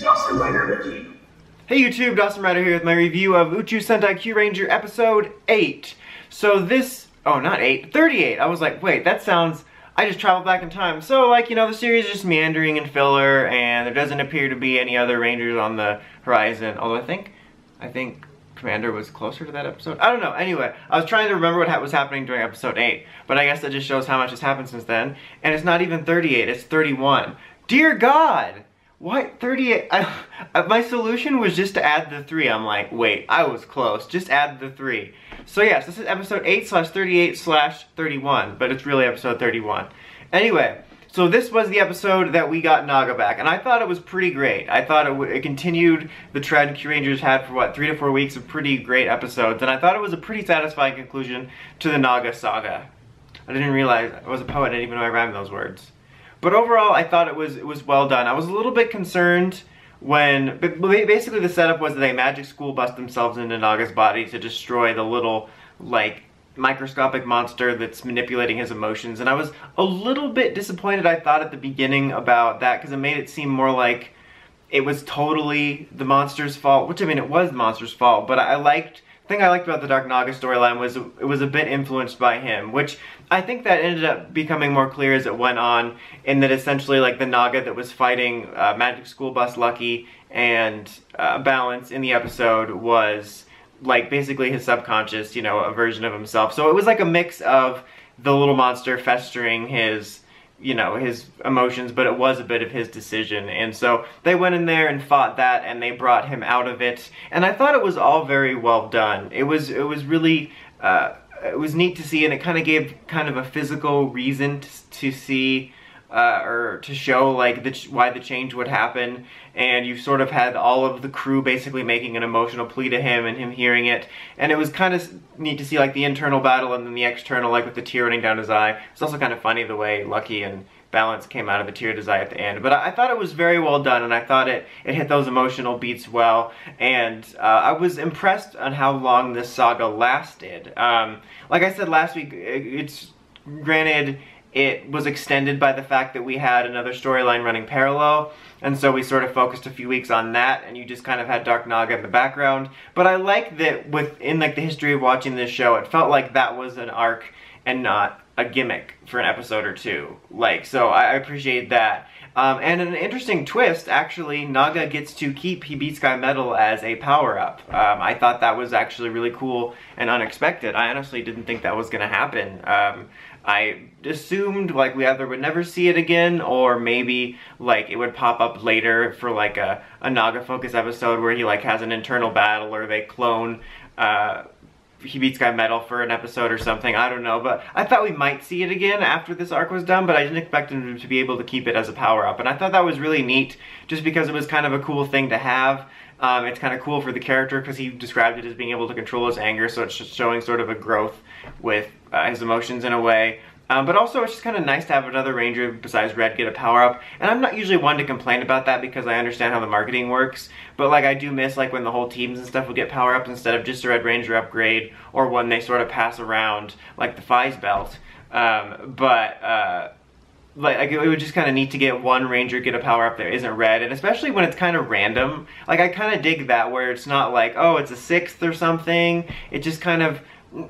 Dawson Rider Wiki. Hey YouTube, Dawson Rider here with my review of Uchu Sentai Kyuranger episode 8. So this, oh not 8, 38. I was like, wait, that sounds, I just traveled back in time. So like, you know, the series is just meandering and filler and there doesn't appear to be any other Rangers on the horizon. Although I think Commander was closer to that episode. I don't know. Anyway, I was trying to remember what was happening during episode 8. But I guess that just shows how much has happened since then. And it's not even 38, it's 31. Dear God! What? 38? My solution was just to add the 3. I'm like, wait, I was close. Just add the 3. So yes, this is episode 8/38/31, but it's really episode 31. Anyway, so this was the episode that we got Naga back, and I thought it was pretty great. I thought it continued the trend Kyurangers had for, what, 3 to 4 weeks of pretty great episodes, and I thought it was a pretty satisfying conclusion to the Naga saga. I didn't realize I was a poet, I didn't even know I rhymed those words. But overall, I thought it was well done. I was a little bit concerned when, basically the setup was that a magic school bust themselves into Naga's body to destroy the little, like, microscopic monster that's manipulating his emotions. And I was a little bit disappointed, I thought, at the beginning about that, because it made it seem more like it was totally the monster's fault, which, I mean, it was the monster's fault, but the thing I liked about the Dark Naga storyline was it was a bit influenced by him, which I think that ended up becoming more clear as it went on, in that essentially like the Naga that was fighting Magic School Bus Lucky and Balance in the episode was like basically his subconscious, you know, a version of himself. So it was like a mix of the little monster festering his, you know, his emotions, but it was a bit of his decision. And so they went in there and fought that, and they brought him out of it. And I thought it was all very well done. It was really, it was neat to see, and it kind of gave kind of a physical reason to see, or to show like why the change would happen. And you sort of had all of the crew basically making an emotional plea to him and him hearing it. And it was kind of neat to see like the internal battle and then the external, like with the tear running down his eye. It's also kind of funny the way Lucky and Balance came out of the tear to his eye at the end. But I thought it was very well done, and I thought it hit those emotional beats well. And I was impressed on how long this saga lasted. Like I said last week, it's granted it was extended by the fact that we had another storyline running parallel, and so we sort of focused a few weeks on that, and you just kind of had Dark Naga in the background. But I like that within like the history of watching this show, it felt like that was an arc and not a gimmick for an episode or two. Like, so I appreciate that. And an interesting twist, actually, Naga gets to keep Hebitsukai Metal as a power-up. I thought that was actually really cool and unexpected. I honestly didn't think that was going to happen. I assumed like we either would never see it again, or maybe like it would pop up later for like a Naga focus episode where he like has an internal battle, or they clone Hebitsukai Metal for an episode or something. I don't know, but I thought we might see it again after this arc was done, but I didn't expect him to be able to keep it as a power-up. And I thought that was really neat, just because it was kind of a cool thing to have. It's kind of cool for the character, because he described it as being able to control his anger, so it's just showing sort of a growth with his emotions in a way. But also, it's just kind of nice to have another Ranger besides Red get a power-up. And I'm not usually one to complain about that, because I understand how the marketing works. But like, I do miss like when the whole teams and stuff would get power-ups instead of just a Red Ranger upgrade, or when they sort of pass around like the Fi's belt. Like it would just kind of neat to get one Ranger get a power-up that isn't red, and especially when it's kind of random. Like, I kind of dig that, where it's not like, oh, it's a 6th or something. It just kind of,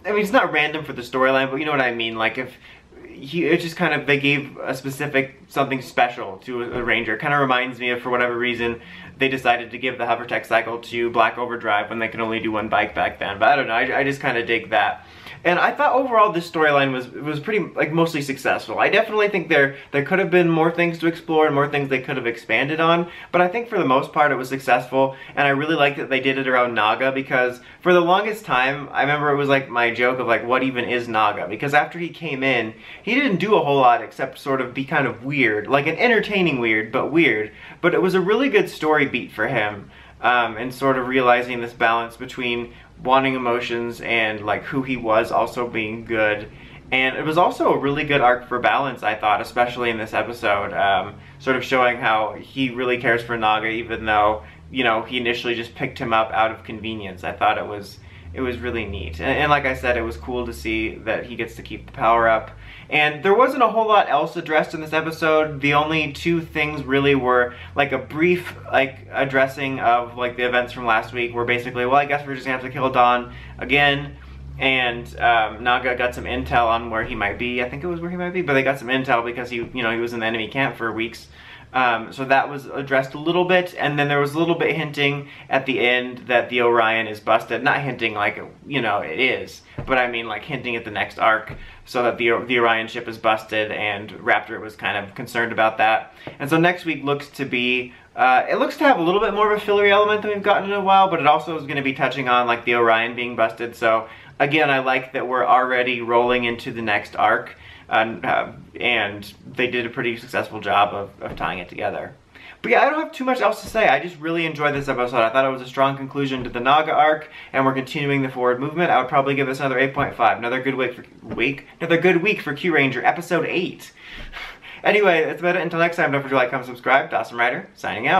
I mean, it's not random for the storyline, but you know what I mean. Like, if it just kind of, they gave a specific something special to a Ranger. It kind of reminds me of, for whatever reason, they decided to give the Hovertech cycle to Black Overdrive when they could only do one bike back then. But I don't know, I just kind of dig that. And I thought overall this storyline was pretty, like, mostly successful. I definitely think there could have been more things to explore and more things they could have expanded on, but I think for the most part it was successful, and I really liked that they did it around Naga, because for the longest time, I remember it was like my joke of like, what even is Naga? Because after he came in, he didn't do a whole lot except sort of be kind of weird, like an entertaining weird, but weird. But it was a really good story beat for him, and sort of realizing this balance between wanting emotions and like who he was also being good. And it was also a really good arc for Balance, I thought, especially in this episode, sort of showing how he really cares for Naga, even though, you know, he initially just picked him up out of convenience. I thought it was it was really neat. And like I said, it was cool to see that he gets to keep the power-up. And there wasn't a whole lot else addressed in this episode. The only two things really were like a brief addressing of like the events from last week, where basically, well, I guess we're just gonna have to kill Don again. And Naga got some intel on where he might be. I think it was where he might be, but they got some intel because he was in the enemy camp for weeks. So that was addressed a little bit, and then there was a little bit hinting at the end that the Orion is busted. Not hinting like, it is, but I mean like hinting at the next arc, so that the Orion ship is busted, and Raptor was kind of concerned about that. And so next week looks to be, it looks to have a little bit more of a fillery element than we've gotten in a while, but it also is going to be touching on like the Orion being busted. So again, I like that we're already rolling into the next arc. And they did a pretty successful job of tying it together. But yeah, I don't have too much else to say. I just really enjoyed this episode. I thought it was a strong conclusion to the Naga arc, and we're continuing the forward movement. I would probably give this another 8.5. Another good week for Kyuranger, episode 8. Anyway, that's about it. Until next time, don't forget to like, comment, subscribe. Dawson Ryder, signing out.